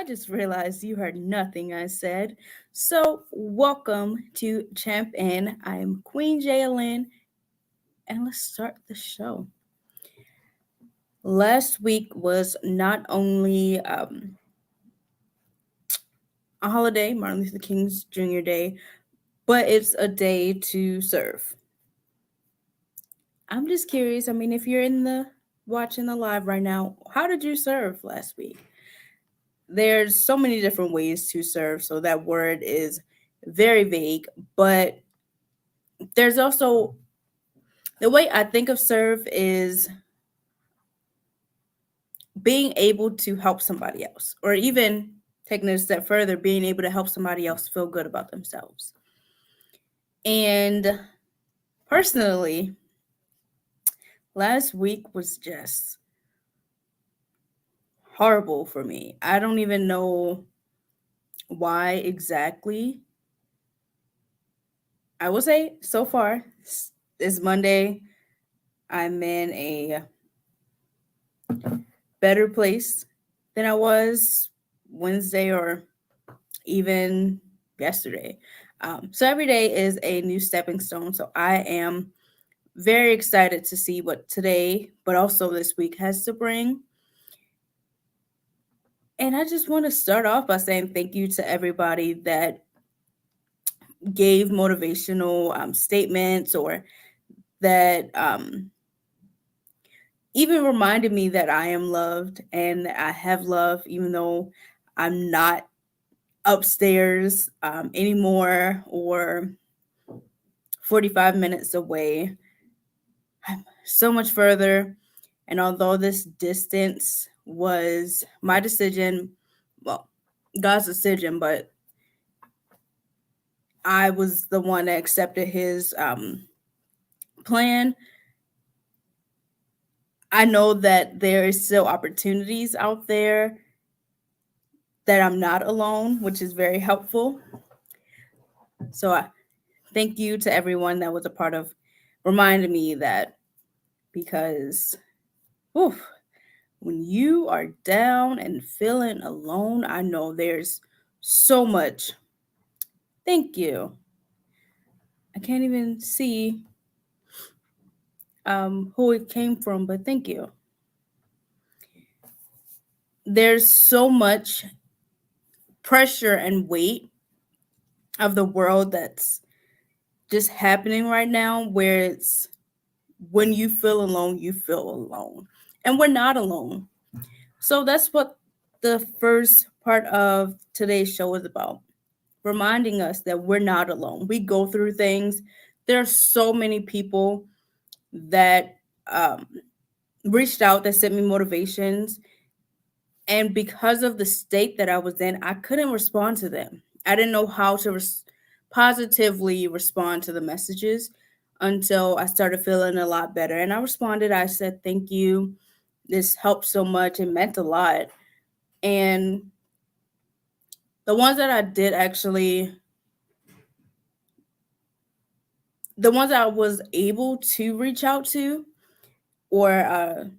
I just realized you heard nothing I said. So, welcome to Champ In. I'm Queen Jaya, Lynn, and let's start the show. Last week was not only a holiday, Martin Luther King's Jr. Day, but it's a day to serve. I'm just curious. I mean, if you're in the watching the live right now, how did you serve last week? There's so many different ways to serve, so that word is very vague, but there's also the way I think of serve is being able to help somebody else, or even taking it a step further, being able to help somebody else feel good about themselves. And personally, last week was just horrible for me. I don't even know why exactly. I will say so far, this Monday, I'm in a better place than I was Wednesday or even yesterday. So every day is a new stepping stone. So I am very excited to see what today, but also this week has to bring. And I just want to start off by saying thank you to everybody that gave motivational statements or that even reminded me that I am loved and that I have love, even though I'm not upstairs anymore or 45 minutes away. I'm so much further. And although this distance was my decision, well, God's decision, but I was the one that accepted his plan. I know that there is still opportunities out there that I'm not alone, which is very helpful. So I thank you to everyone that was a part of reminding me that because oof, when you are down and feeling alone, I know there's so much. Thank you. I can't even see who it came from, but thank you. There's so much pressure and weight of the world that's just happening right now where it's when you feel alone, you feel alone. And we're not alone. So that's what the first part of today's show is about, reminding us that we're not alone. We go through things. There are so many people that um, reached out that sent me motivations. And because of the state that I was in, I couldn't respond to them. I didn't know how to positively respond to the messages until I started feeling a lot better. And I responded, I said, thank you. This helped so much. It meant a lot. And the ones that I did actually, the ones that I was able to reach out to or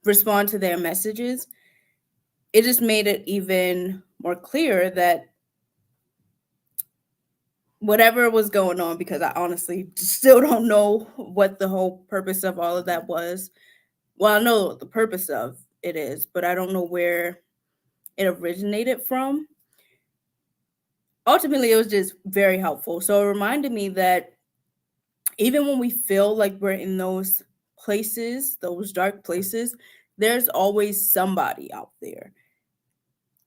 respond to their messages, it just made it even more clear that whatever was going on, because I honestly still don't know what the whole purpose of all of that was. Well, I know the purpose of it is, but I don't know where it originated from. Ultimately, it was just very helpful. So it reminded me that even when we feel like we're in those places, those dark places, there's always somebody out there.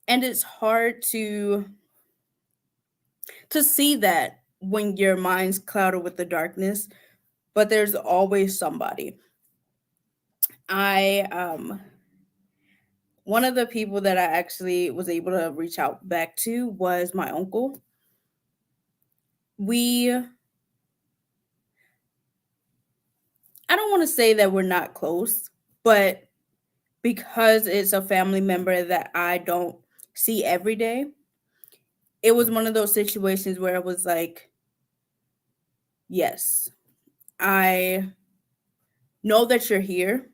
And it's hard to see that when your mind's clouded with the darkness, but there's always somebody. I One of the people that I actually was able to reach out back to was my uncle. We I don't want to say that we're not close, but because it's a family member that I don't see every day, it was one of those situations where it was like, yes, I know that you're here,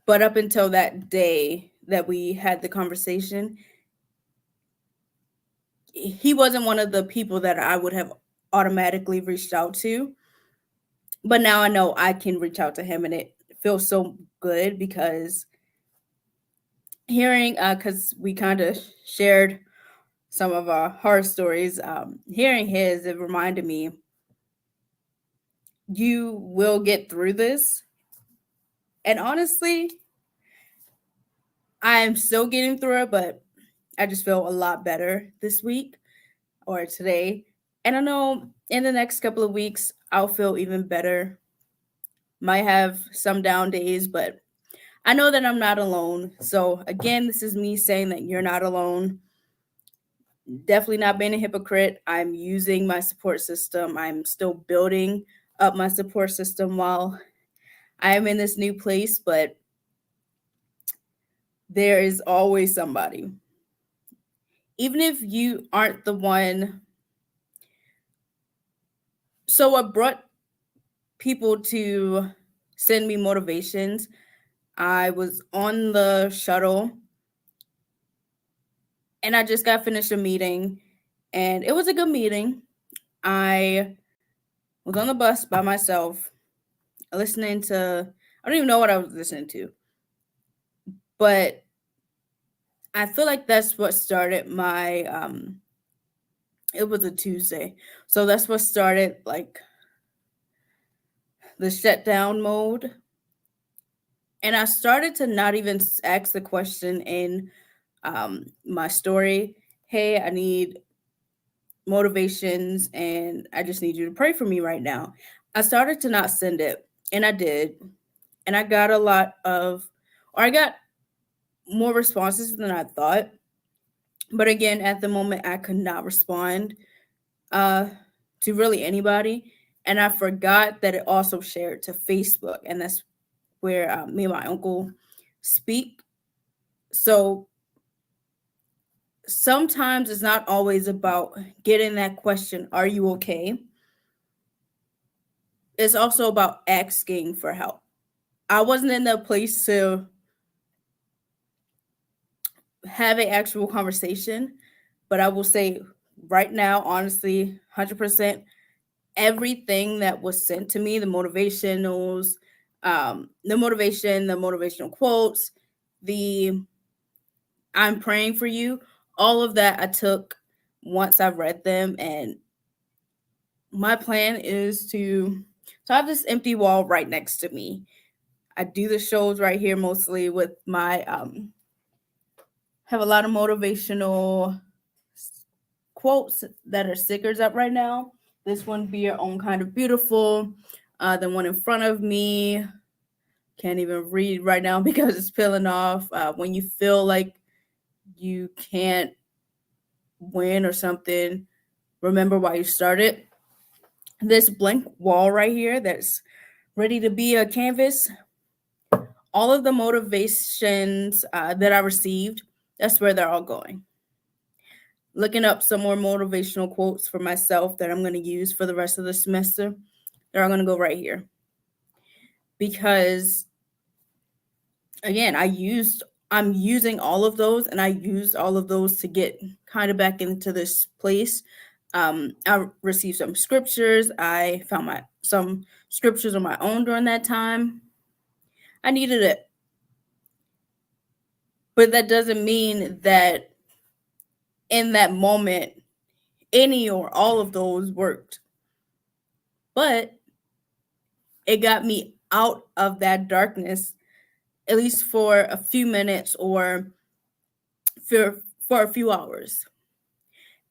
but up until that day, that we had the conversation, he wasn't one of the people that I would have automatically reached out to. But now I know I can reach out to him, and it feels so good because hearing, because we kind of shared some of our horror stories, hearing his, it reminded me, you will get through this. And honestly, I'm still getting through it, but I just feel a lot better this week or today. And I know in the next couple of weeks, I'll feel even better. Might have some down days, but I know that I'm not alone. So, again, this is me saying that you're not alone. Definitely not being a hypocrite. I'm using my support system. I'm still building up my support system while I am in this new place, but there is always somebody. Even if you aren't the one. So, what brought people to send me motivations? I was on the shuttle and I just got finished a meeting, and it was a good meeting. I was on the bus by myself listening to, I don't even know what I was listening to, but I feel like that's what started my it was a Tuesday. So that's what started like the shutdown mode. And I started to not even ask the question in my story, hey, I need motivations and I just need you to pray for me right now. I started to not send it, and I did. And I got a lot of, or I got more responses than I thought. But again, at the moment, I could not respond uh, to really anybody. And I forgot that it also shared to Facebook, and that's where me and my uncle speak. So sometimes it's not always about getting that question, are you okay? It's also about asking for help. I wasn't in the place to have an actual conversation, but I will say right now, honestly, 100%, everything that was sent to me, the motivationals, the motivation, the motivational quotes, the I'm praying for you, all of that I took once I read them. And my plan is to, so I have this empty wall right next to me. I do the shows right here mostly with my, have a lot of motivational quotes that are stickers up right now. This one, be your own kind of beautiful. The one in front of me, can't even read right now because it's peeling off. When you feel like you can't win or something, remember why you started. This blank wall right here that's ready to be a canvas, all of the motivations that I received, that's where they're all going. Looking up some more motivational quotes for myself that I'm going to use for the rest of the semester, they're all going to go right here. Because again, I'm using all of those, and I used all of those to get kind of back into this place. I received some scriptures. I found some scriptures on my own during that time. I needed it. But that doesn't mean that in that moment, any or all of those worked. But it got me out of that darkness, at least for a few minutes or for a few hours.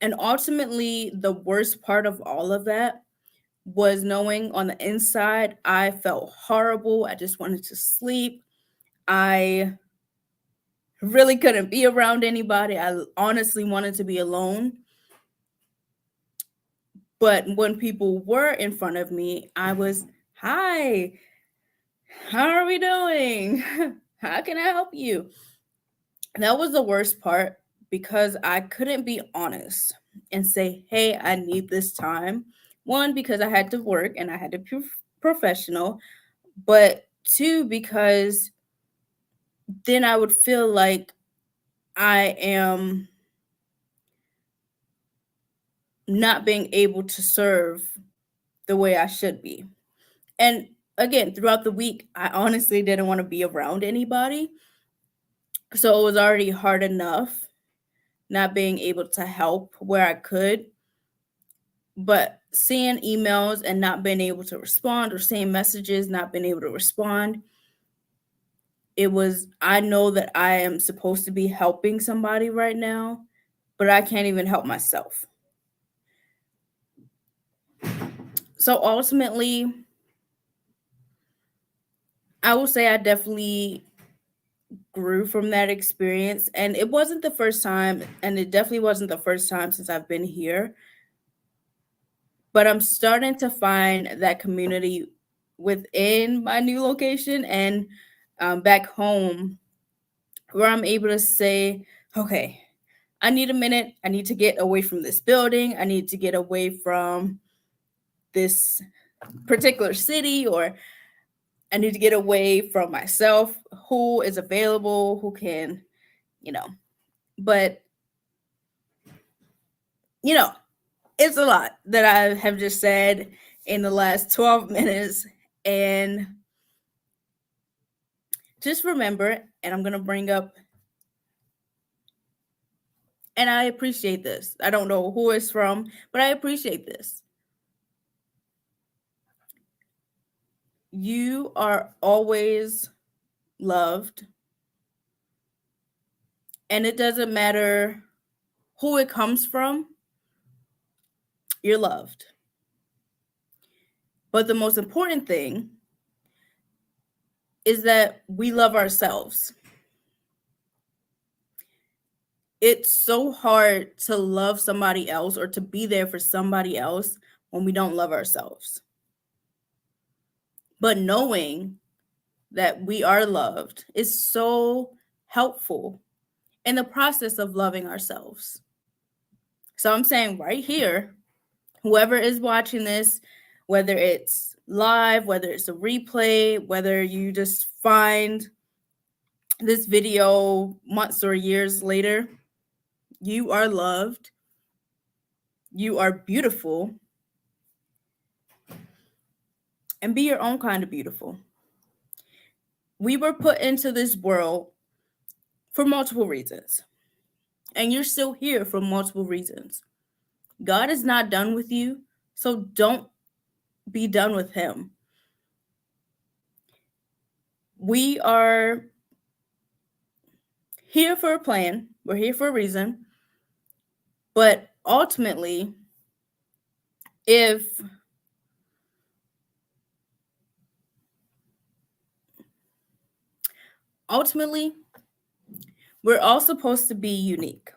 And ultimately, the worst part of all of that was knowing on the inside, I felt horrible. I just wanted to sleep. I really couldn't be around anybody. I honestly wanted to be alone. But when people were in front of me, I was, hi, how are we doing? How can I help you? That was the worst part because I couldn't be honest and say, hey, I need this time. One, because I had to work and I had to be professional. But two, because then I would feel like I am not being able to serve the way I should be. And again, throughout the week, I honestly didn't want to be around anybody. So it was already hard enough not being able to help where I could. But seeing emails and not being able to respond, or seeing messages, not being able to respond, I know that I am supposed to be helping somebody right now, but I can't even help myself. So ultimately, I will say I definitely grew from that experience. And it wasn't the first time, and it definitely wasn't the first time since I've been here. But I'm starting to find that community within my new location and back home, where I'm able to say, okay, I need a minute. I need to get away from this building. I need to get away from this particular city, or I need to get away from myself. Who is available? Who can, you know, but, you know, it's a lot that I have just said in the last 12 minutes. And just remember, and I'm going to bring up, and I appreciate this. I don't know who it's from, but I appreciate this. You are always loved, and it doesn't matter who it comes from, you're loved. But the most important thing is that we love ourselves. It's so hard to love somebody else or to be there for somebody else when we don't love ourselves. But knowing that we are loved is so helpful in the process of loving ourselves. So I'm saying right here, whoever is watching this, whether it's live, whether it's a replay, whether you just find this video months or years later, you are loved. You are beautiful. And be your own kind of beautiful. We were put into this world for multiple reasons. And you're still here for multiple reasons. God is not done with you, so don't be done with him. We are here for a plan. We're here for a reason. But ultimately, if ultimately, we're all supposed to be unique.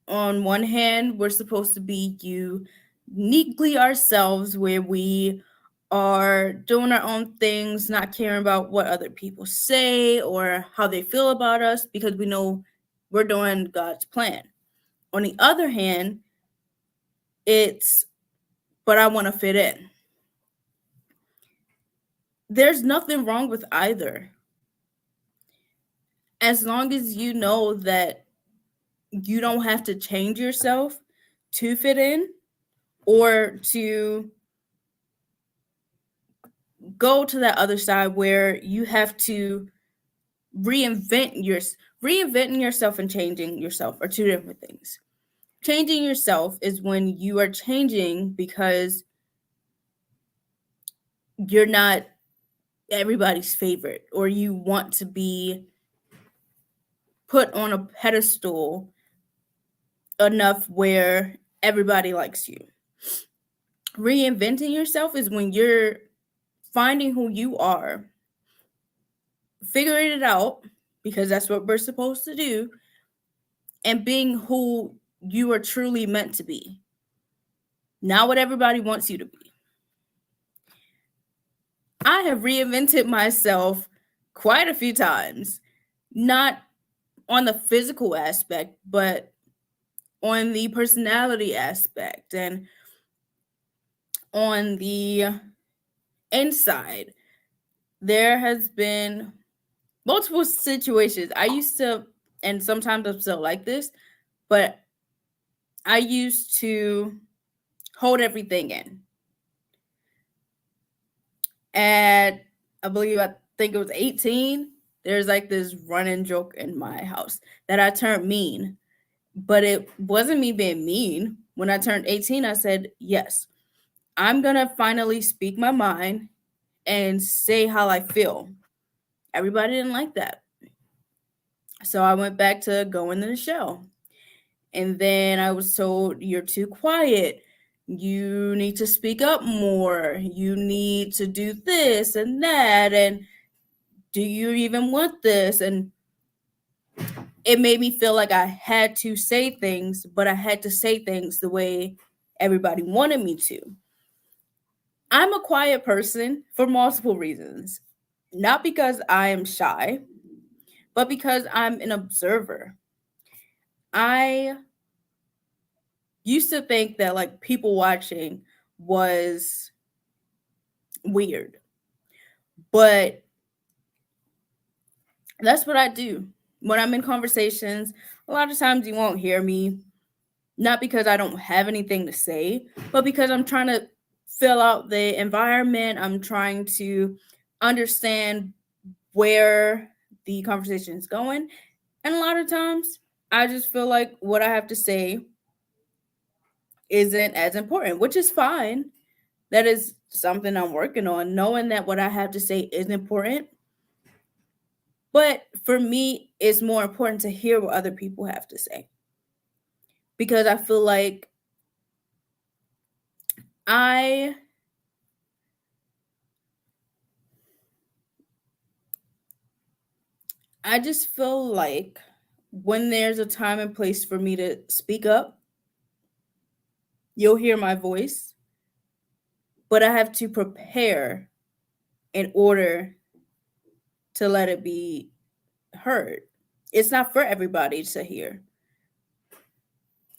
On one hand, we're supposed to be uniquely ourselves, where we are doing our own things, not caring about what other people say or how they feel about us, because we know we're doing God's plan. On the other hand, but I want to fit in. There's nothing wrong with either. As long as you know that you don't have to change yourself to fit in, or to go to that other side where you have to reinventing yourself and changing yourself are two different things. Changing yourself is when you are changing because you're not everybody's favorite, or you want to be put on a pedestal enough where everybody likes you. Reinventing yourself is when you're finding who you are, figuring it out, because that's what we're supposed to do, and being who you are truly meant to be, not what everybody wants you to be. I have reinvented myself quite a few times, not on the physical aspect, but on the personality aspect and on the inside. there has been multiple situations. I used to, and sometimes I'm still like this, but I used to hold everything in. At, I think it was 18, there's like this running joke in my house that I turned mean, but it wasn't me being mean. When I turned 18, I said, yes, I'm going to finally speak my mind and say how I feel. Everybody didn't like that. So I went back to going in the shell. And then I was told, you're too quiet. You need to speak up more. You need to do this and that. And do you even want this? And it made me feel like I had to say things, but I had to say things the way everybody wanted me to. I'm a quiet person for multiple reasons. Not because I am shy, but because I'm an observer. I used to think that like people watching was weird, but that's what I do. When I'm in conversations, a lot of times you won't hear me, not because I don't have anything to say, but because I'm trying to fill out the environment. I'm trying to understand where the conversation is going. And a lot of times, I just feel like what I have to say isn't as important, which is fine. That is something I'm working on, knowing that what I have to say is important. But for me, it's more important to hear what other people have to say because I feel like I I just feel like when there's a time and place for me to speak up, you'll hear my voice, but I have to prepare in order to let it be heard. It's not for everybody to hear.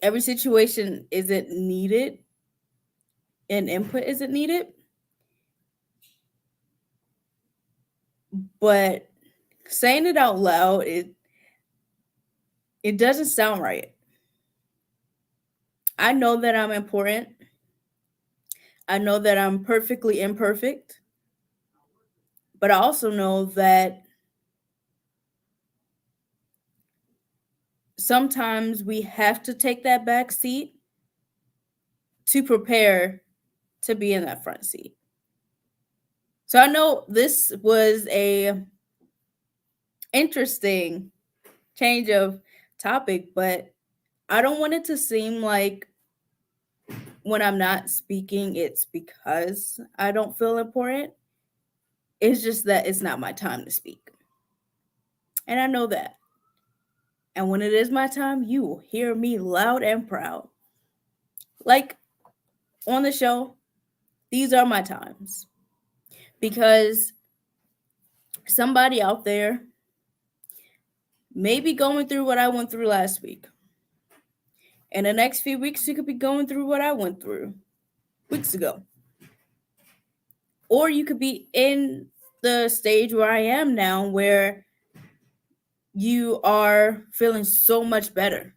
Every situation isn't needed and input isn't needed, but saying it out loud, it doesn't sound right. I know that I'm important. I know that I'm perfectly imperfect, but I also know that sometimes we have to take that back seat to prepare to be in that front seat. So I know this was a interesting change of topic, but I don't want it to seem like when I'm not speaking it's because I don't feel important. It's just that it's not my time to speak. And I know that. And when it is my time, you will hear me loud and proud. Like on the show, these are my times because somebody out there may be going through what I went through last week. In the next few weeks, you could be going through what I went through weeks ago. Or you could be in the stage where I am now, where you are feeling so much better.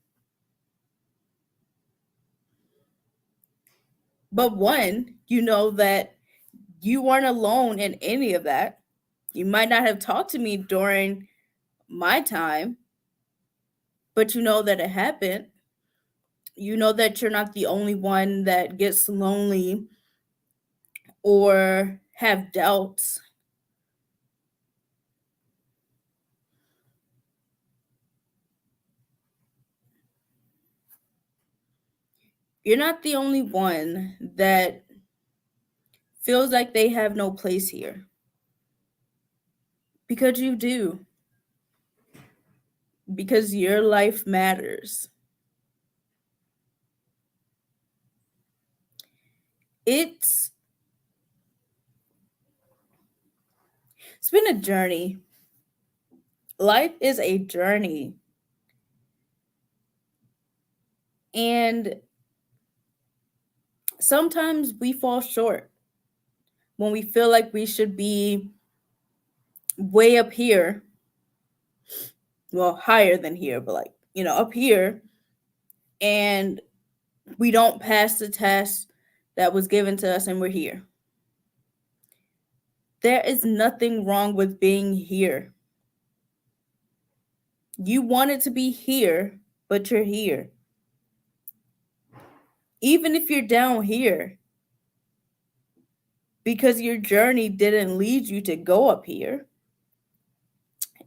But one, you know that you weren't alone in any of that. You might not have talked to me during my time, but you know that it happened. You know that you're not the only one that gets lonely or have doubts. You're not the only one that feels like they have no place here because you do, because your life matters. It's it's been a journey. Life is a journey. And sometimes we fall short when we feel like we should be way up here, well, higher than here, but like, up here, and we don't pass the test that was given to us and we're here. There is nothing wrong with being here. You wanted to be here, but you're here. Even if you're down here, because your journey didn't lead you to go up here,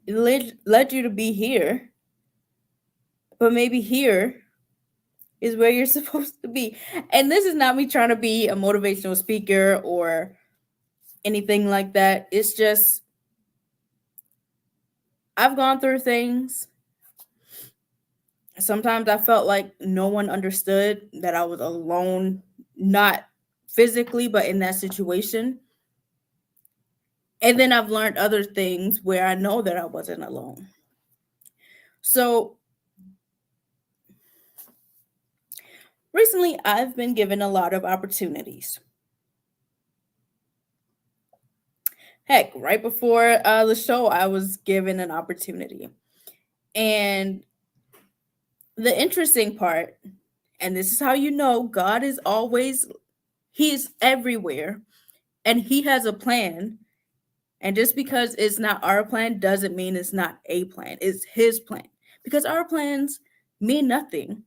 it led you to be here, but maybe here is where you're supposed to be. And this is not me trying to be a motivational speaker or anything like that. It's just, I've gone through things. Sometimes I felt like no one understood, that I was alone, not physically, but in that situation. And then I've learned other things where I know that I wasn't alone. So recently, I've been given a lot of opportunities. Heck, right before the show, I was given an opportunity. And the interesting part, and this is how you know God is always, He's everywhere and He has a plan. And just because it's not our plan doesn't mean it's not a plan. It's His plan. Because our plans mean nothing.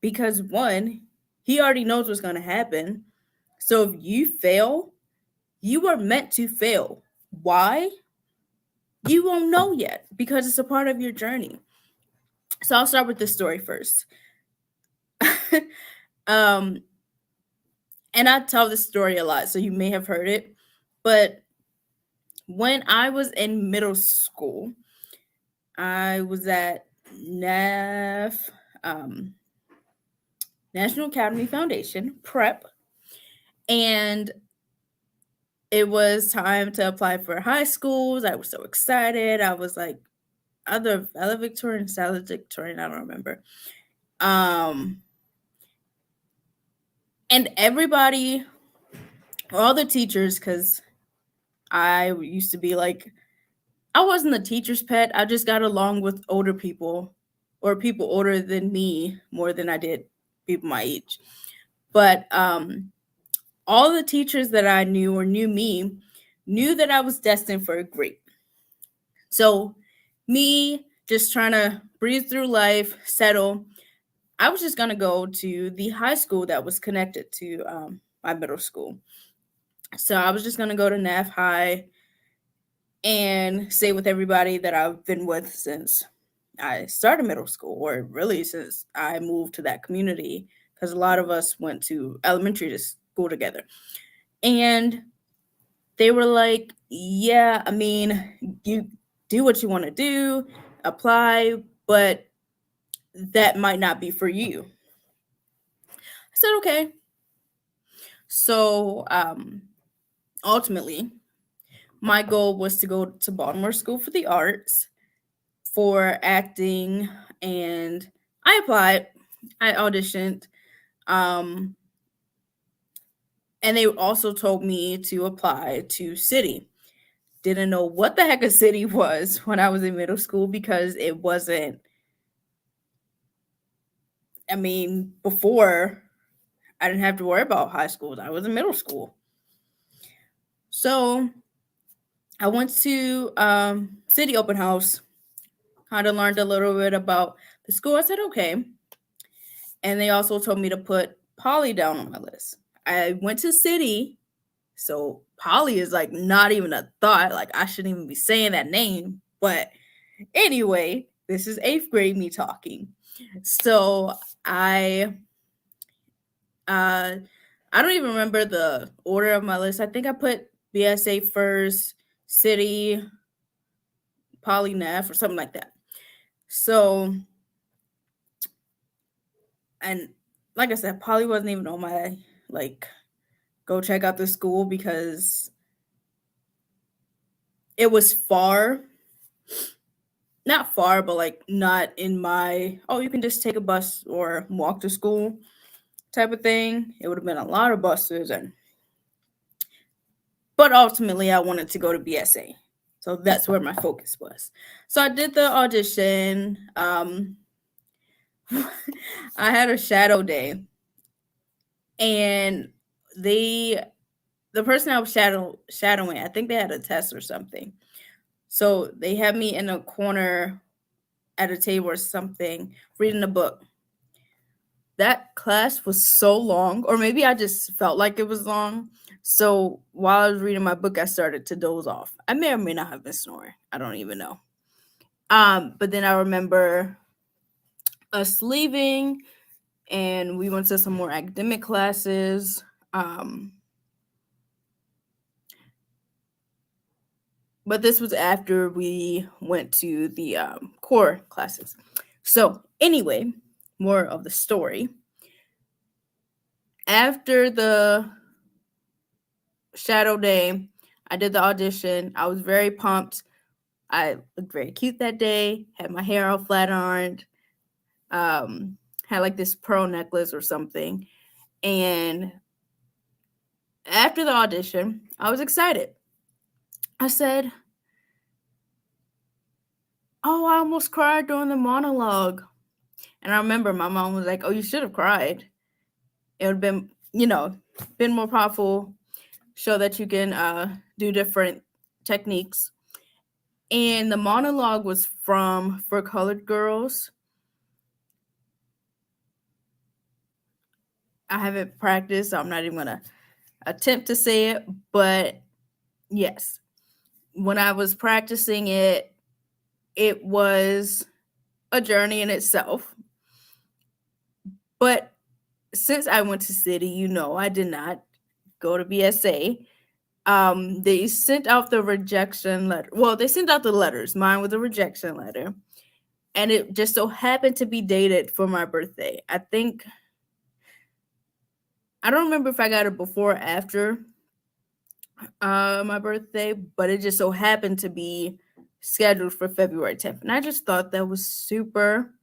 Because one, He already knows what's going to happen. So if you fail, you are meant to fail. Why? You won't know yet because it's a part of your journey. So I'll start with this story first. um, and I tell this story a lot, so you may have heard it. But when I was in middle school, I was at NAF, National Academy Foundation, prep, and it was time to apply for high schools. I was so excited. I was like, either valedictorian, salutatorian, I don't remember. And everybody, all the teachers, because I used to be like, I wasn't a teacher's pet. I just got along with older people or people older than me more than I did people my age. But all the teachers that I knew or knew me knew that I was destined for a great. So me just trying to breeze through life, settle, I was just going to go to the high school that was connected to my middle school. So I was just going to go to NAF High and stay with everybody that I've been with since I started middle school, or really since I moved to that community, because a lot of us went to elementary school together. And they were like, yeah, I mean, you do what you want to do, apply, but that might not be for you. I said, okay. So ultimately, my goal was to go to Baltimore School for the Arts for acting, and I applied. I auditioned. And they also told me to apply to City. Didn't know what the heck a City was when I was in middle school because it wasn't, I mean, before I didn't have to worry about high school. I was in middle school. So I went to City Open House, kind of learned a little bit about the school. I said, okay. And they also told me to put Poly down on my list. I went to City, so Poly is like not even a thought. Like I shouldn't even be saying that name. But anyway, this is 8th grade me talking. So I don't even remember the order of my list. I think I put BSA first, City, Polynav, or something like that. So, and like I said, Poly wasn't even on my, like, go check out the school because it was far. Not far, but like not in my, oh, you can just take a bus or walk to school type of thing. It would have been a lot of buses, but ultimately I wanted to go to BSA. So that's where my focus was. So I did the audition. I had a shadow day, and the person I was shadowing, I think they had a test or something. So they had me in a corner at a table or something, reading a book. That class was so long, or maybe I just felt like it was long. So while I was reading my book, I started to doze off. I may or may not have been snoring. I don't even know. But then I remember us leaving, and we went to some more academic classes. But this was after we went to the core classes. So anyway, more of the story. After the shadow day, I did the audition. I was very pumped. I looked very cute that day, had my hair all flat ironed, had like this pearl necklace or something. And after the audition, I was excited. I said, "Oh, I almost cried during the monologue." And I remember my mom was like, "Oh, you should have cried. It would have been, been more powerful, show that you can do different techniques." And the monologue was from For Colored Girls. I haven't practiced, so I'm not even going to attempt to say it. But yes, when I was practicing it, it was a journey in itself. But since I went to City, I did not go to BSA. They sent out the rejection letter. Well, they sent out the letters. Mine was a rejection letter. And it just so happened to be dated for my birthday. I don't remember if I got it before or after my birthday, but it just so happened to be scheduled for February 10th. And I just thought that was super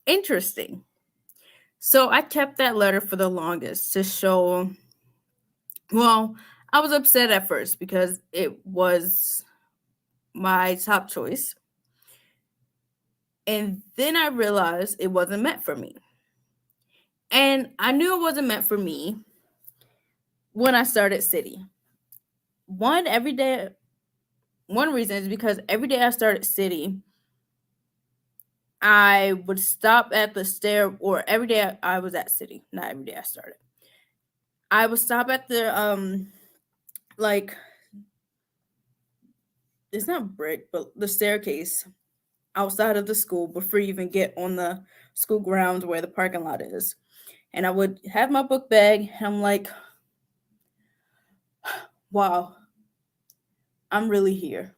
interesting. So I kept that letter for the longest to show. Well, I was upset at first because it was my top choice. And then I realized it wasn't meant for me. And I knew it wasn't meant for me when I started City. One reason is because every day I started City, I would stop at the stair, or every day I was at City, not every day I started. I would stop at the like, it's not brick, but the staircase outside of the school before you even get on the school grounds where the parking lot is. And I would have my book bag, and I'm like, wow, I'm really here.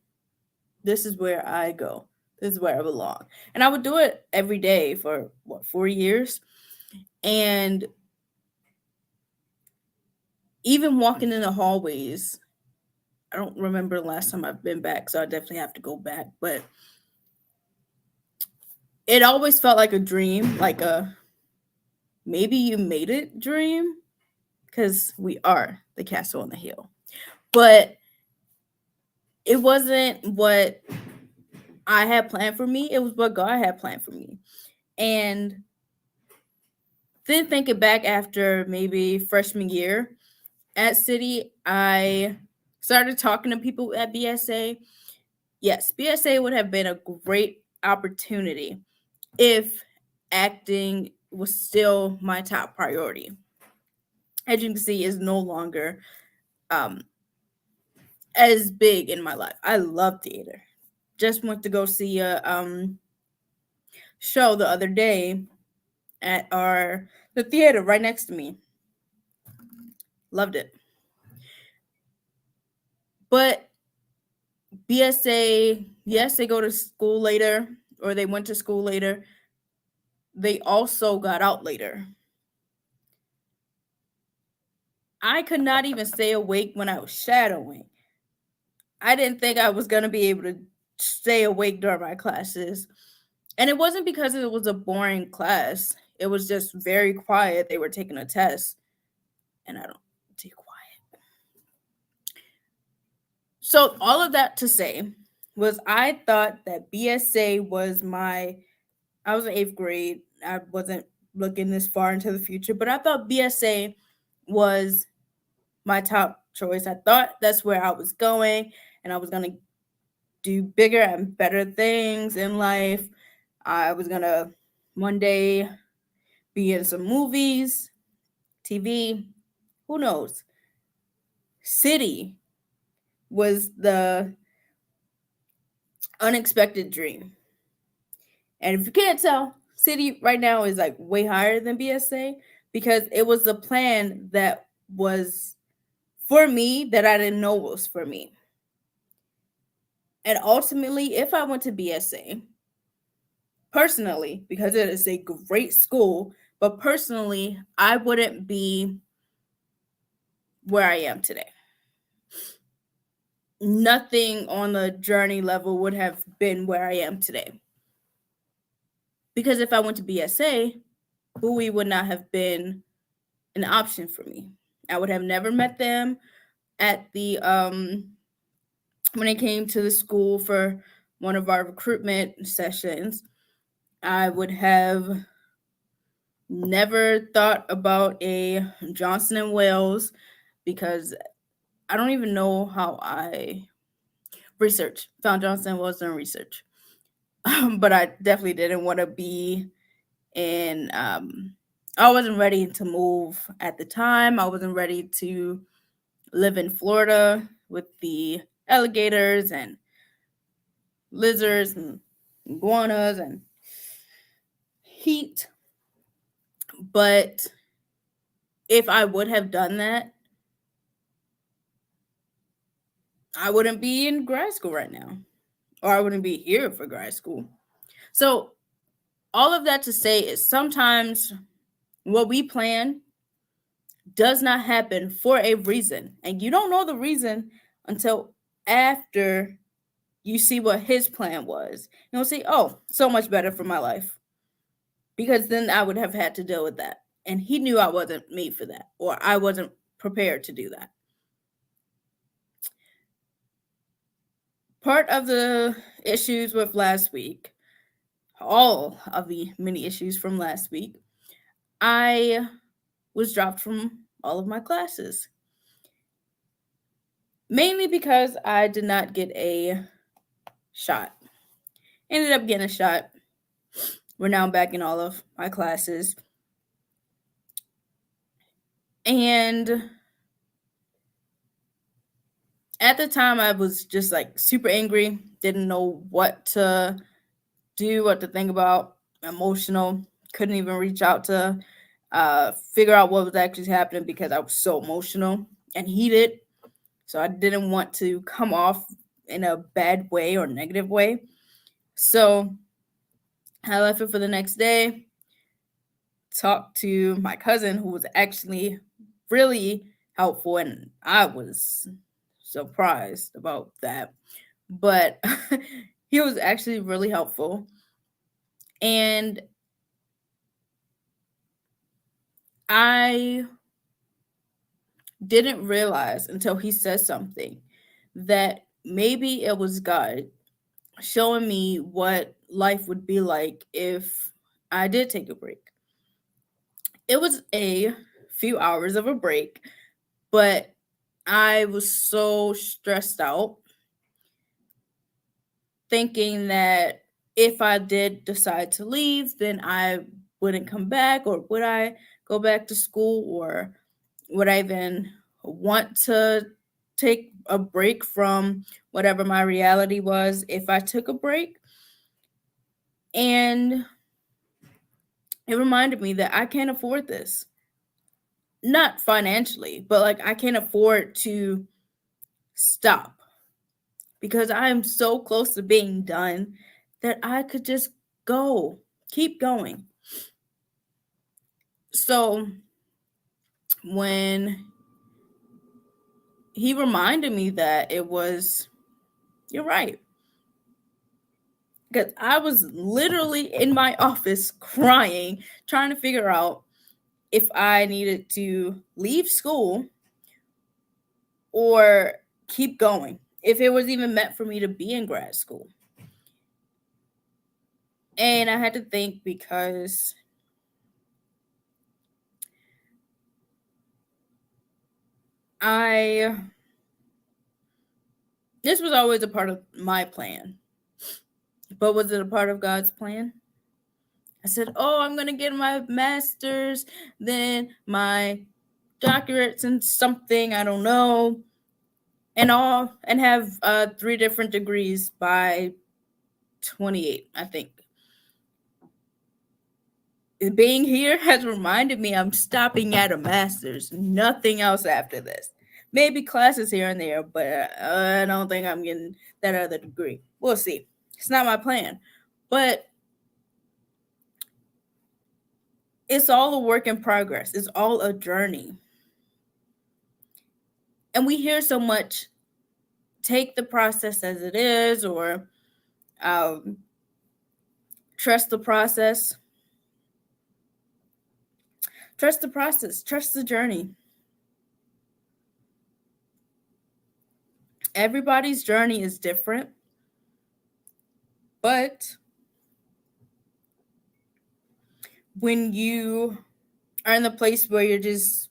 This is where I go. This is where I belong. And I would do it every day for 4 years. And even walking in the hallways, I don't remember the last time I've been back, so I definitely have to go back. But it always felt like a dream, like a maybe you made it dream, because we are the castle on the hill. But it wasn't what I had planned for me. It was what God had planned for me. And then thinking back after maybe freshman year at City, I started talking to people at BSA. Yes, BSA would have been a great opportunity if acting was still my top priority. As you can see, is no longer as big in my life. I love theater. Just went to go see a show the other day at the theater right next to me. Loved it. But BSA, yes, they go to school later, or they went to school later. They also got out later. I could not even stay awake when I was shadowing. I didn't think I was going to be able to stay awake during my classes. And it wasn't because it was a boring class. It was just very quiet. They were taking a test, and I don't do quiet. So all of that to say was I thought that BSA was I was in eighth grade. I wasn't looking this far into the future, but I thought BSA was my top choice. I thought that's where I was going, and I was going to do bigger and better things in life. I was going to one day be in some movies, TV, who knows. City was the unexpected dream. And if you can't tell, City right now is like way higher than BSA because it was the plan that was for me that I didn't know was for me. And ultimately, if I went to BSA, personally, because it is a great school, but personally, I wouldn't be where I am today. Nothing on the journey level would have been where I am today. Because if I went to BSA, Bowie would not have been an option for me. I would have never met them at the when it came to the school for one of our recruitment sessions. I would have never thought about a Johnson and Wales because I don't even know how I found Johnson and Wales in research. But I definitely didn't want to be in I wasn't ready to move at the time. I wasn't ready to live in Florida with the alligators and lizards and iguanas and heat. But if I would have done that, I wouldn't be in grad school right now, or I wouldn't be here for grad school. So, all of that to say is sometimes what we plan does not happen for a reason. And you don't know the reason until after you see what his plan was. You'll see, oh, so much better for my life. Because then I would have had to deal with that. And he knew I wasn't made for that, or I wasn't prepared to do that. Part of the issues with last week, all of the many issues from last week, I was dropped from all of my classes. Mainly because I did not get a shot. Ended up getting a shot. We're now back in all of my classes. And at the time, I was just like super angry, didn't know what to do, what to think about, emotional, couldn't even reach out to figure out what was actually happening because I was so emotional and heated. So I didn't want to come off in a bad way or negative way. So I left it for the next day, talked to my cousin who was actually really helpful, and I was surprised about that. But he was actually really helpful. And I didn't realize until he said something that maybe it was God showing me what life would be like if I did take a break. It was a few hours of a break, but I was so stressed out thinking that if I did decide to leave, then I wouldn't come back, or would I go back to school, or would I even want to take a break from whatever my reality was if I took a break. And it reminded me that I can't afford this. Not financially, but like I can't afford to stop because I am so close to being done that I could just keep going. So when he reminded me that you're right. Because I was literally in my office crying, trying to figure out if I needed to leave school or keep going. if it was even meant for me to be in grad school. And I had to think because I this was always a part of my plan. But was it a part of God's plan? I said, "Oh, I'm going to get my master's, then my doctorates in something, I don't know, and have 3 different degrees by 28, I think." Being here has reminded me I'm stopping at a master's, nothing else after this. Maybe classes here and there, but I don't think I'm getting that other degree. We'll see. It's not my plan. But it's all a work in progress. It's all a journey. And we hear so much, take the process as it is, or um, trust the process. Trust the process. Trust the journey. Everybody's journey is different, but when you are in the place where you're just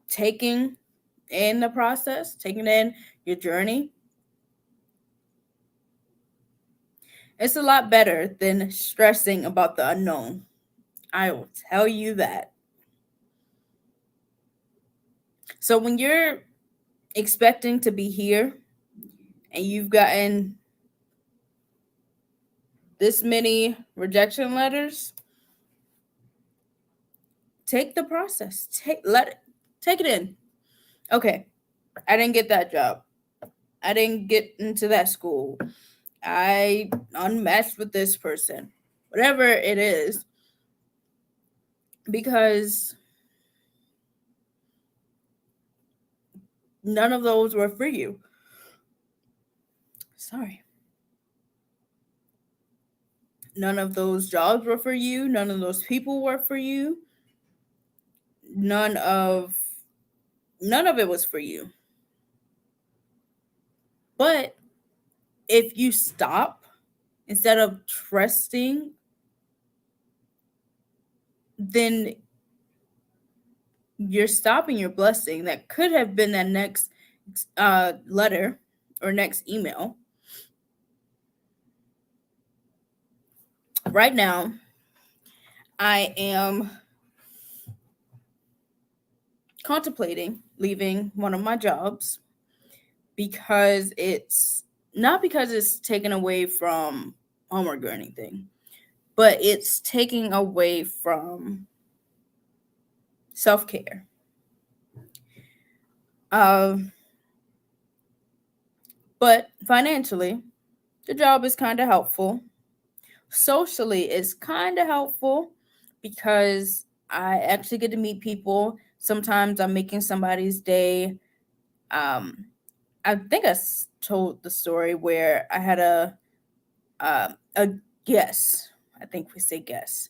taking in the process, taking in your journey, it's a lot better than stressing about the unknown. I will tell you that. So when you're expecting to be here and you've gotten this many rejection letters, take the process. Take it in. Okay, I didn't get that job. I didn't get into that school. I unmatched with this person. Whatever it is, because none of those were for you. Sorry. None of those jobs were for you. None of those people were for you. None of it was for you. But if you stop instead of trusting, then you're stopping your blessing that could have been that next letter or next email. Right now, I am contemplating leaving one of my jobs because it's not because it's taken away from homework or anything, but it's taking away from self-care. Um, but financially, the job is kind of helpful. Socially, it's kind of helpful because I actually get to meet people. Sometimes I'm making somebody's day. Um, I think told the story where I had a guest. I think we say guest.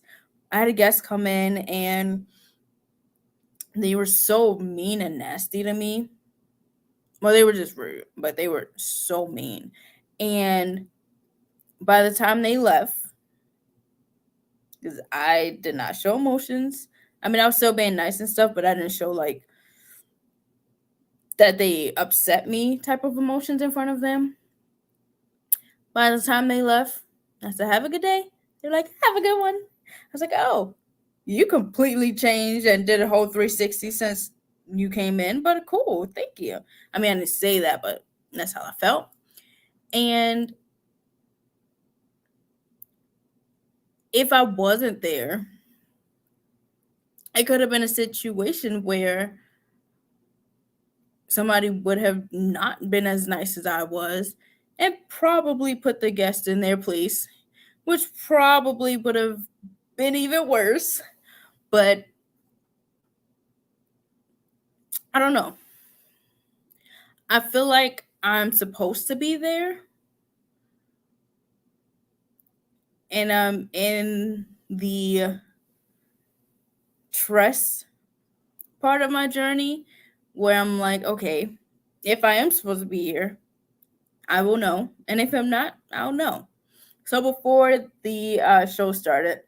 I had a guest come in and they were so mean and nasty to me. Well, they were just rude, but they were so mean. And by the time they left, because I did not show emotions. I mean, I was still being nice and stuff, but I didn't show like that they upset me type of emotions in front of them. By the time they left, I said, "Have a good day." They're like, "Have a good one." I was like, "Oh, you completely changed and did a whole 360 since you came in, but cool, thank you." I mean, I didn't say that, but that's how I felt. And if I wasn't there, it could have been a situation where somebody would have not been as nice as I was and probably put the guest in their place, which probably would have been even worse. But I don't know. I feel like I'm supposed to be there, and I'm in the trust part of my journey where I'm like, okay, if I am supposed to be here, I will know. And if I'm not, I'll know. So before the show started,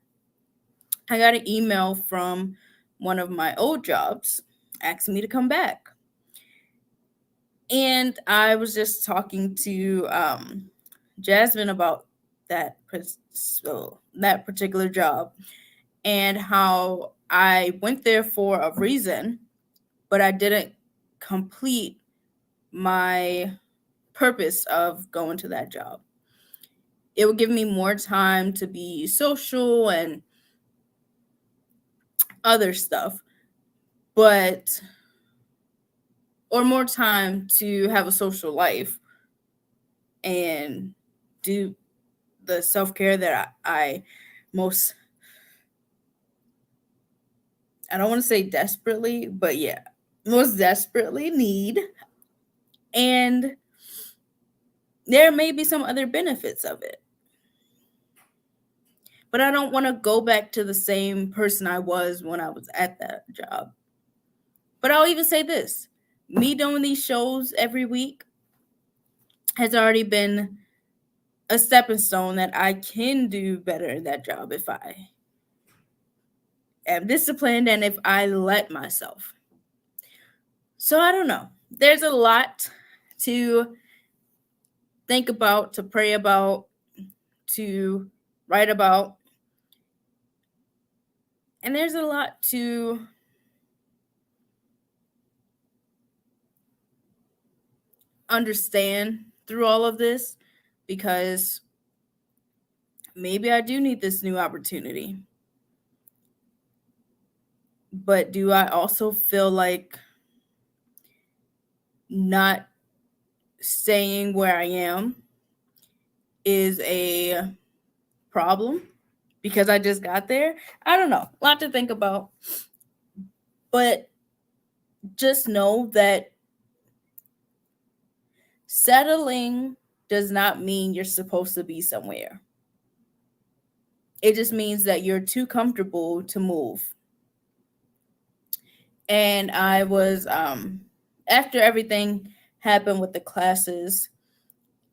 I got an email from one of my old jobs asking me to come back. And I was just talking to Jasmine about that particular job and how I went there for a reason, but I didn't complete my purpose of going to that job. It would give me more time to be social and other stuff, but or more time to have a social life and do the self-care that I most I don't want to say desperately, but yeah, most desperately need. And there may be some other benefits of it. But I don't want to go back to the same person I was when I was at that job. But I'll even say this, me doing these shows every week has already been a stepping stone that I can do better at that job if I am disciplined and if I let myself. So I don't know. There's a lot to think about, to pray about, to write about. And there's a lot to understand through all of this because maybe I do need this new opportunity. But do I also feel like not staying where I am is a problem because I just got there? I don't know. A lot to think about. But just know that settling does not mean you're supposed to be somewhere. It just means that you're too comfortable to move. And I was after everything happened with the classes,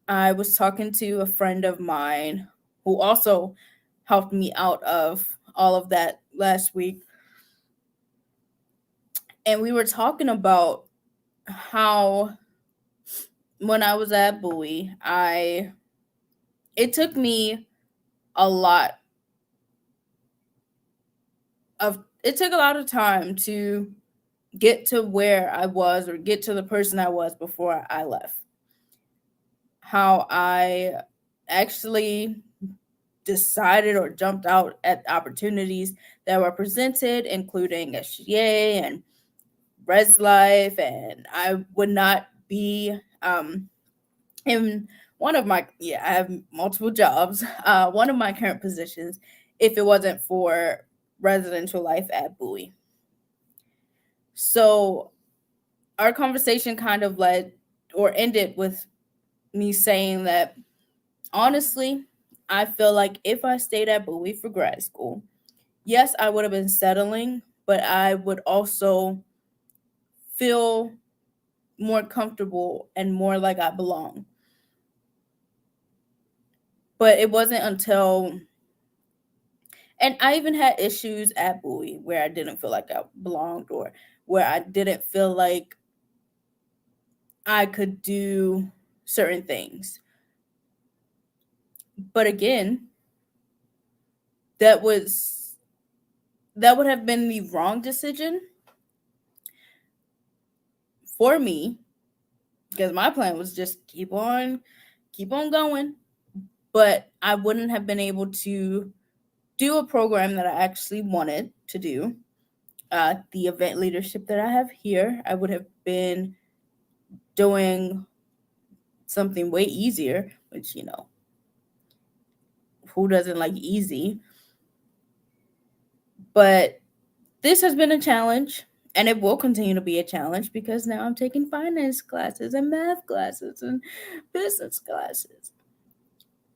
I was talking to a friend of mine who also helped me out of all of that last week. And we were talking about how when I was at Bowie, it took me a lot it took a lot of time to get to where I was or get to the person I was before I left. How I actually decided or jumped out at opportunities that were presented, including SGA and Res Life, and I would not be in one of my I have multiple jobs. One of my current positions, if it wasn't for residential life at Bowie. So our conversation kind of led or ended with me saying that honestly, I feel like if I stayed at Bowie for grad school, yes, I would have been settling, but I would also feel more comfortable and more like I belong. But it wasn't until, and I even had issues at Bowie where I didn't feel like I belonged or where I didn't feel like I could do certain things. But again, that was that would have been the wrong decision for me because my plan was just keep on going, but I wouldn't have been able to do a program that I actually wanted to do. The event leadership that I have here, I would have been doing something way easier, which, who doesn't like easy? But this has been a challenge and it will continue to be a challenge because now I'm taking finance classes and math classes and business classes,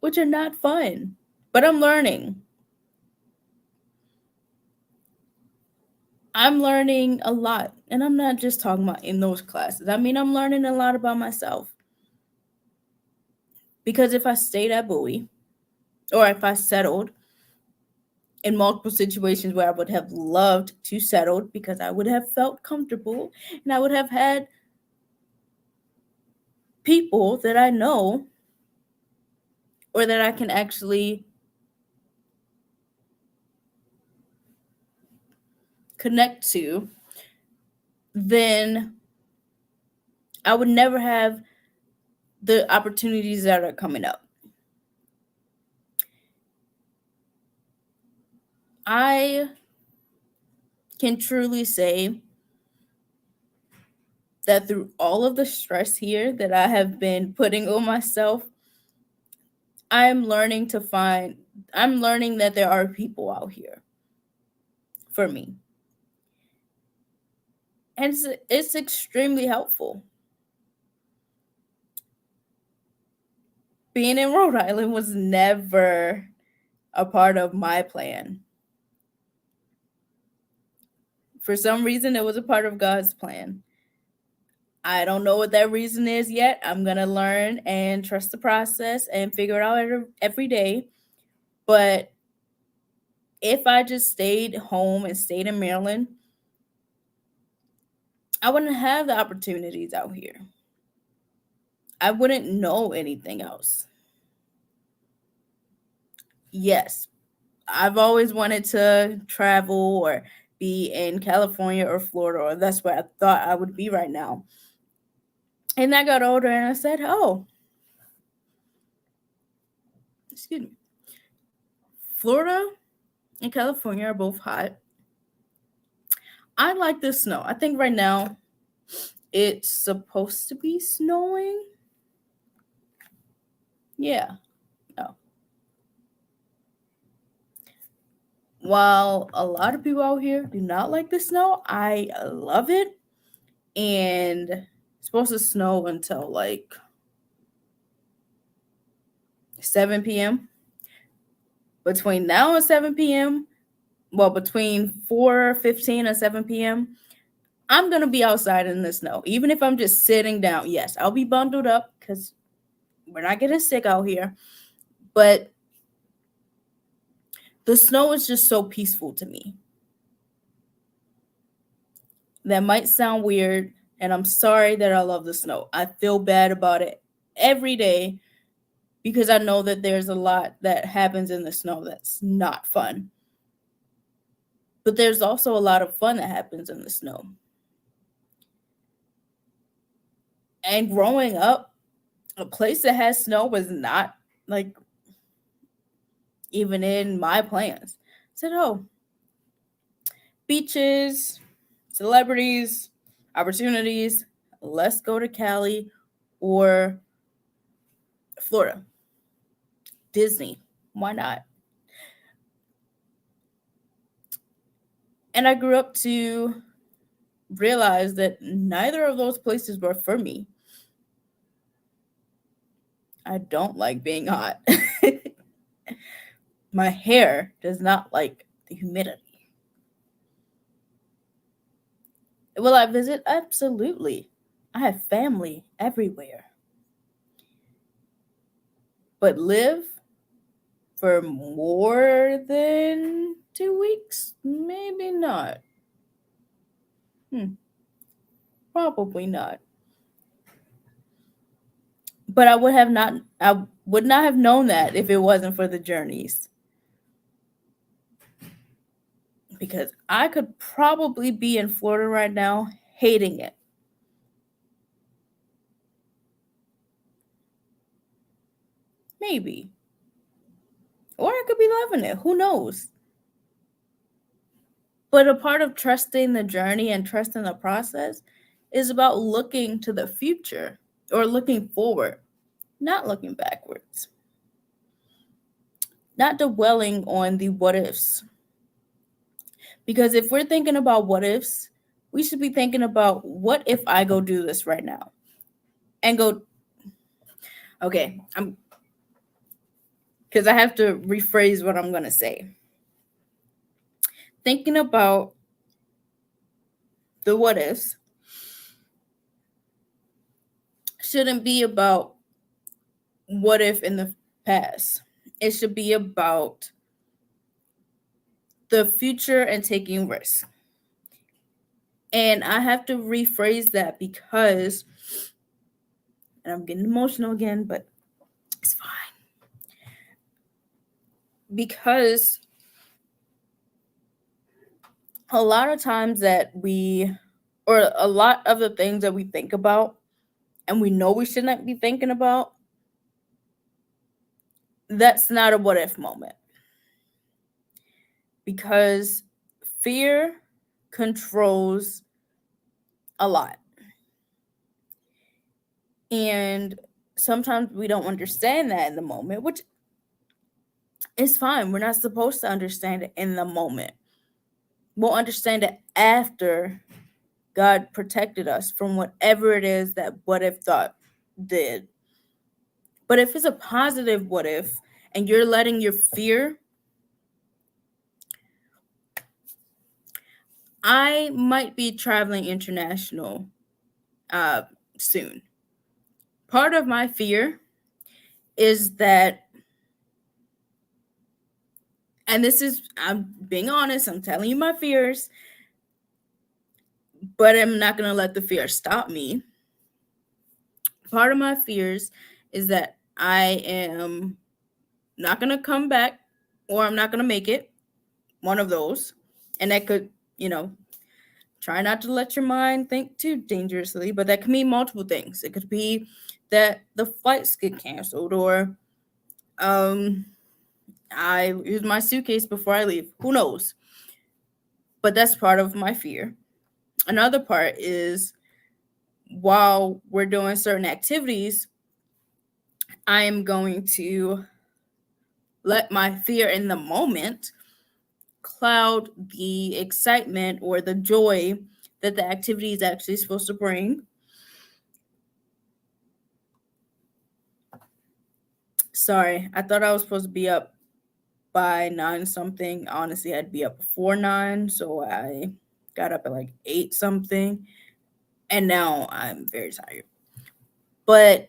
which are not fun, but I'm learning. I'm learning a lot, and I'm not just talking about in those classes. I mean, I'm learning a lot about myself. Because if I stayed at Bowie, or if I settled in multiple situations where I would have loved to settle because I would have felt comfortable and I would have had people that I know or that I can actually connect to, then I would never have the opportunities that are coming up. I can truly say that through all of the stress here that I have been putting on myself, I'm learning that there are people out here for me. And it's extremely helpful. Being in Rhode Island was never a part of my plan. For some reason, it was a part of God's plan. I don't know what that reason is yet. I'm going to learn and trust the process and figure it out every day. But if I just stayed home and stayed in Maryland, I wouldn't have the opportunities out here. I wouldn't know anything else. Yes, I've always wanted to travel or be in California or Florida, or that's where I thought I would be right now. And I got older and I said, oh, excuse me, Florida and California are both hot. I like the snow. I think right now it's supposed to be snowing. Yeah, no. While a lot of people out here do not like the snow, I love it. And it's supposed to snow until like 7 p.m. Between now and 7 p.m., well, between 4:15 and 7 p.m., I'm going to be outside in the snow. Even if I'm just sitting down, yes, I'll be bundled up because we're not getting sick out here. But the snow is just so peaceful to me. That might sound weird, and I'm sorry that I love the snow. I feel bad about it every day because I know that there's a lot that happens in the snow that's not fun. But there's also a lot of fun that happens in the snow. And growing up, a place that has snow was not like even in my plans. I said, oh, beaches, celebrities, opportunities, let's go to Cali or Florida. Disney, why not? And I grew up to realize that neither of those places were for me. I don't like being hot. My hair does not like the humidity. Will I visit? Absolutely. I have family everywhere. But live for more than 2 weeks? Maybe not. Probably not. But I would not have known that if it wasn't for the journeys. Because I could probably be in Florida right now hating it. Maybe. Or I could be loving it. Who knows? But a part of trusting the journey and trusting the process is about looking to the future or looking forward, not looking backwards. Not dwelling on the what ifs. Because if we're thinking about what ifs, we should be thinking about what if I go do this right now? And go, okay, because I have to rephrase what I'm going to say. Thinking about the what ifs shouldn't be about what if in the past. It should be about the future and taking risks. And I have to rephrase that because, and I'm getting emotional again, but it's fine. Because a lot of times or a lot of the things that we think about and we know we shouldn't be thinking about, that's not a what if moment. Because fear controls a lot. And sometimes we don't understand that in the moment, which is fine. We're not supposed to understand it in the moment. We'll understand it after God protected us from whatever it is that what if thought did. But if it's a positive what if and you're letting your fear, I might be traveling international soon. Part of my fear is that, and this is, I'm being honest, I'm telling you my fears, but I'm not going to let the fear stop me. Part of my fears is that I am not going to come back or I'm not going to make it. One of those. And that could, try not to let your mind think too dangerously, but that can mean multiple things. It could be that the flights get canceled or I use my suitcase before I leave. Who knows? But that's part of my fear. Another part is while we're doing certain activities, I am going to let my fear in the moment cloud the excitement or the joy that the activity is actually supposed to bring. Sorry, I thought I was supposed to be up by 9 something. Honestly, I'd be up before 9, so I got up at like 8 something, and now I'm very tired. But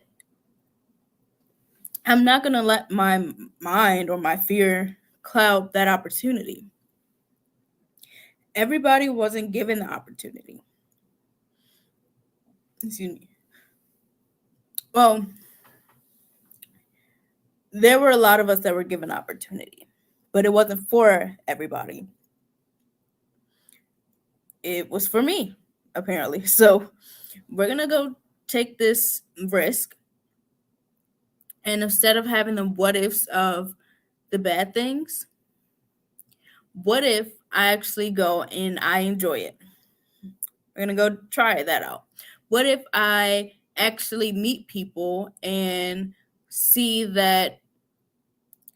I'm not going to let my mind or my fear cloud that opportunity. Everybody wasn't given the opportunity. Excuse me. Well, there were a lot of us that were given opportunity, but it wasn't for everybody. It was for me, apparently. So we're going to go take this risk. And instead of having the what ifs of the bad things, what if I actually go and I enjoy it? We're going to go try that out. What if I actually meet people and see that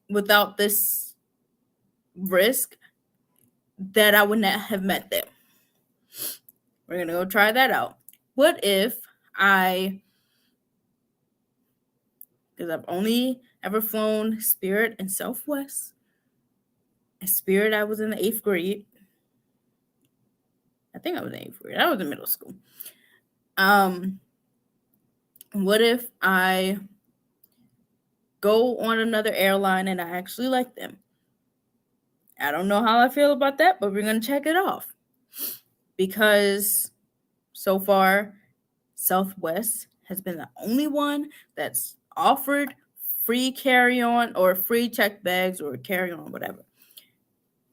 without this risk that I would not have met them? We're going to go try that out. What if because I've only ever flown Spirit and Southwest. And Spirit, I was in the 8th grade. I think I was in 8th grade. I was in middle school. What if I go on another airline and I actually like them? I don't know how I feel about that, but we're going to check it off. Because so far, Southwest has been the only one that's offered free carry-on or free check bags or carry-on, whatever.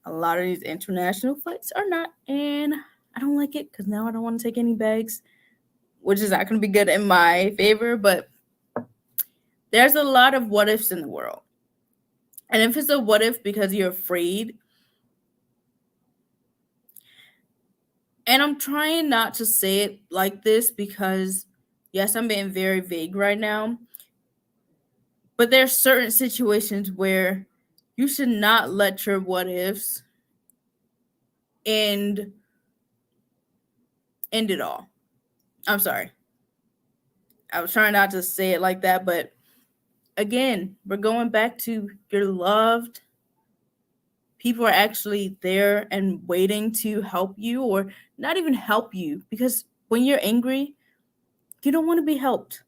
A lot of these international flights are not, and I don't like it because now I don't want to take any bags, which is not going to be good in my favor, but there's a lot of what ifs in the world. And if it's a what if because you're afraid, and I'm trying not to say it like this because, yes, I'm being very vague right now, but there are certain situations where you should not let your what ifs end it all. I'm sorry. I was trying not to say it like that, but again, we're going back to you're loved. People are actually there and waiting to help you or not even help you, because when you're angry, you don't want to be helped.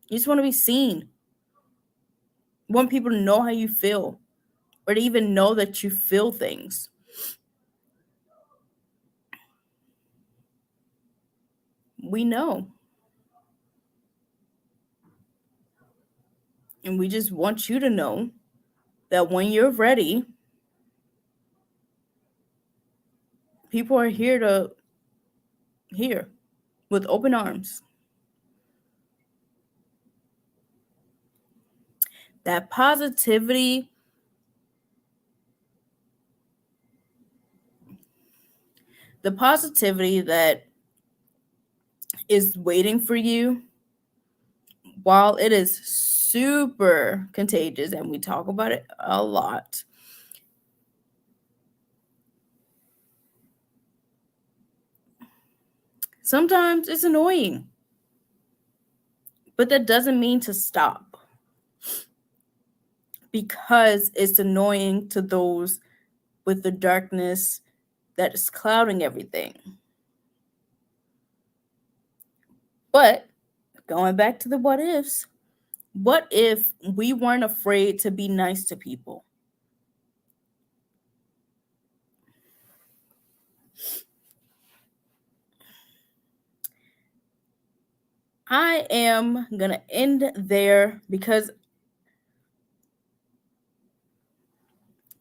You just want to be seen. want people to know how you feel or to even know that you feel things. We know. And we just want you to know that when you're ready, people are here with open arms. That positivity, the positivity that is waiting for you, while it is super contagious and we talk about it a lot, sometimes it's annoying. But that doesn't mean to stop, because it's annoying to those with the darkness that is clouding everything. But going back to the what ifs, what if we weren't afraid to be nice to people? I am going to end there because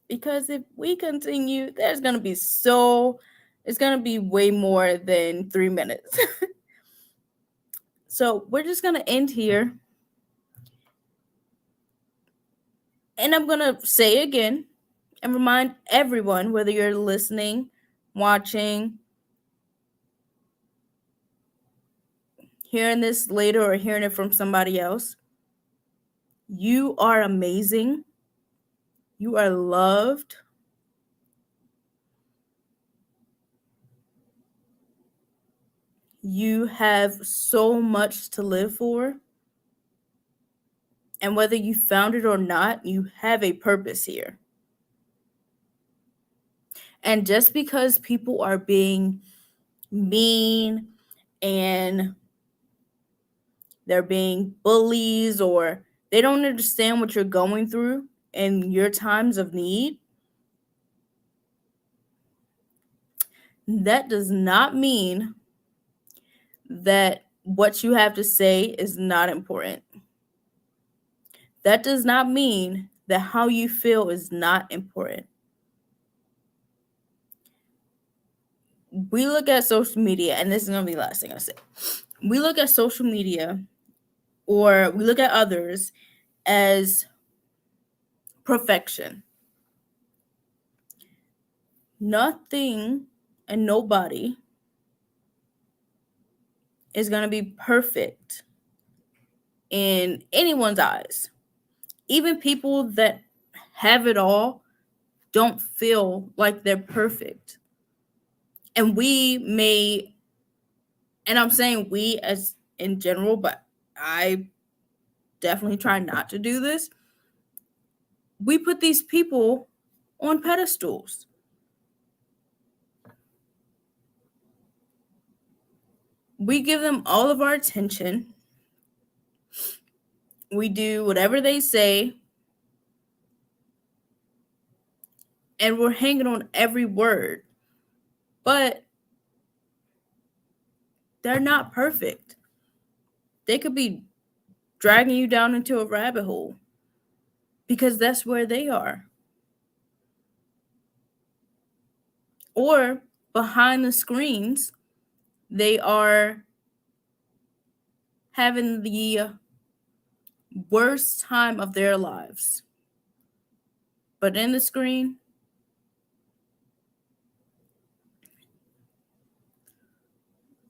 if we continue, it's going to be way more than 3 minutes. So we're just going to end here. And I'm going to say again and remind everyone, whether you're listening, watching, hearing this later, or hearing it from somebody else, you are amazing. You are loved. You have so much to live for. And whether you found it or not, you have a purpose here. And just because people are being mean and they're being bullies, or they don't understand what you're going through in your times of need, that does not mean that what you have to say is not important. That does not mean that how you feel is not important. We look at social media, and this is going to be the last thing I say. We look at social media, or we look at others as perfection. Nothing and nobody is going to be perfect in anyone's eyes. Even people that have it all don't feel like they're perfect. And I'm saying we as in general, but I definitely try not to do this. We put these people on pedestals. We give them all of our attention. We do whatever they say. And we're hanging on every word. But they're not perfect. They could be dragging you down into a rabbit hole, because that's where they are. Or behind the screens, they are having the worst time of their lives. But in the screen,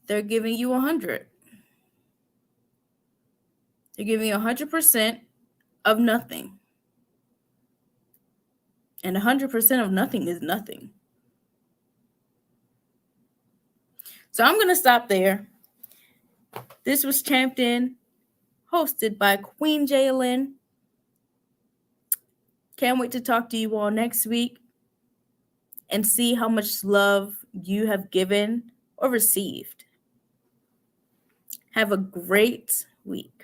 they're giving you 100. They're giving you 100% of nothing. And 100% of nothing is nothing. So I'm going to stop there. This was Champed, hosted by Queen Jaya Lynn. Can't wait to talk to you all next week and see how much love you have given or received. Have a great week.